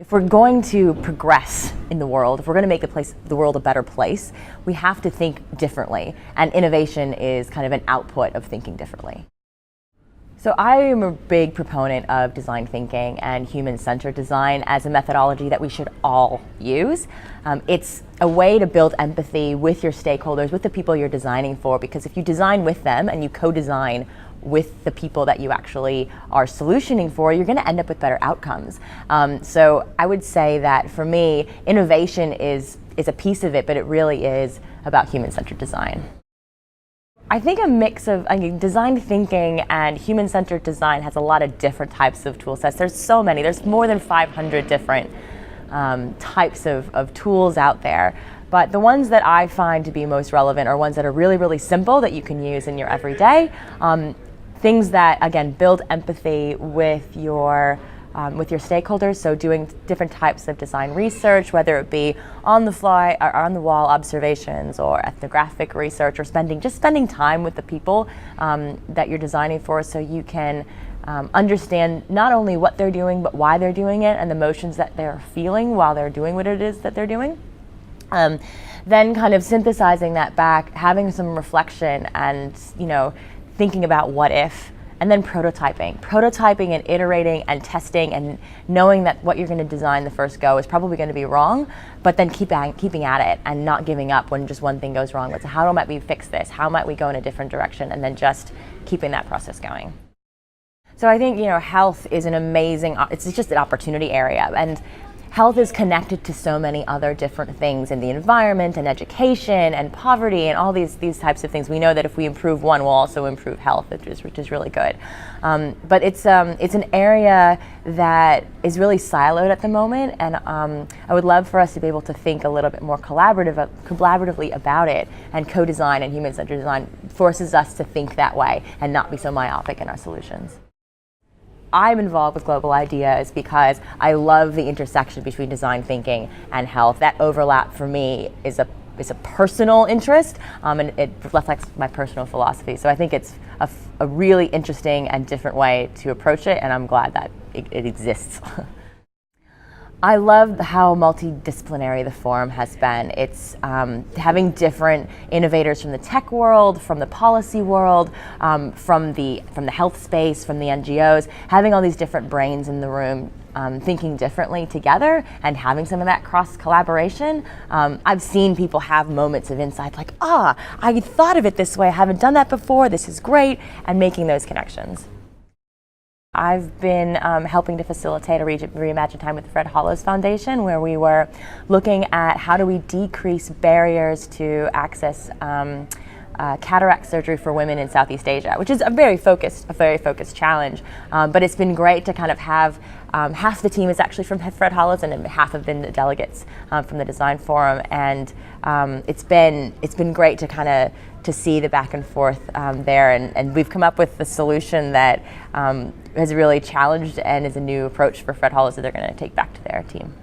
If we're going to progress in the world, if we're going to make the world a better place, we have to think differently, and innovation is kind of an output of thinking differently. So I am a big proponent of design thinking and human-centered design as a methodology that we should all use. It's a way to build empathy with your stakeholders, with the people you're designing for, because if you design with them and you co-design with the people that you actually are solutioning for, you're going to end up with better outcomes. So I would say that for me, innovation is a piece of it, but it really is about human-centered design. I think a mix of design thinking and human-centered design has a lot of different types of tool sets. There's so many. There's more than 500 different types of tools out there. But the ones that I find to be most relevant are ones that are really, really simple that you can use in your everyday. Things that, again, build empathy with your stakeholders, so doing different types of design research, whether it be on the fly or on the wall observations or ethnographic research, or just spending time with the people that you're designing for, so you can understand not only what they're doing but why they're doing it and the emotions that they're feeling while they're doing what it is that they're doing. Then kind of synthesizing that back, having some reflection and thinking about what if, and then prototyping and iterating and testing and knowing that what you're going to design the first go is probably going to be wrong, but then keeping at it and not giving up when just one thing goes wrong. But how might we fix this? How might we go in a different direction? And then just keeping that process going. So I think health is an amazing, it's just an opportunity area, and health is connected to so many other different things in the environment and education and poverty and all these types of things. We know that if we improve one, we'll also improve health, which is really good. But it's an area that is really siloed at the moment, and I would love for us to be able to think a little bit more collaboratively about it, and co-design and human-centered design forces us to think that way and not be so myopic in our solutions. I'm involved with Global Ideas because I love the intersection between design thinking and health. That overlap for me is a personal interest, and it reflects my personal philosophy. So I think it's a really interesting and different way to approach it, and I'm glad that it exists. I love how multidisciplinary the forum has been. It's having different innovators from the tech world, from the policy world, from the health space, from the NGOs, having all these different brains in the room thinking differently together and having some of that cross collaboration. I've seen people have moments of insight like, I thought of it this way, I haven't done that before, this is great, and making those connections. I've been helping to facilitate a Reimagined time with the Fred Hollows Foundation, where we were looking at how do we decrease barriers to access cataract surgery for women in Southeast Asia, which is a very focused challenge. But it's been great to kind of have half the team is actually from Fred Hollows, and half have been the delegates from the Design Forum, and it's been great to kind of see the back and forth there, and we've come up with a solution that has really challenged and is a new approach for Fred Hollows that they're going to take back to their team.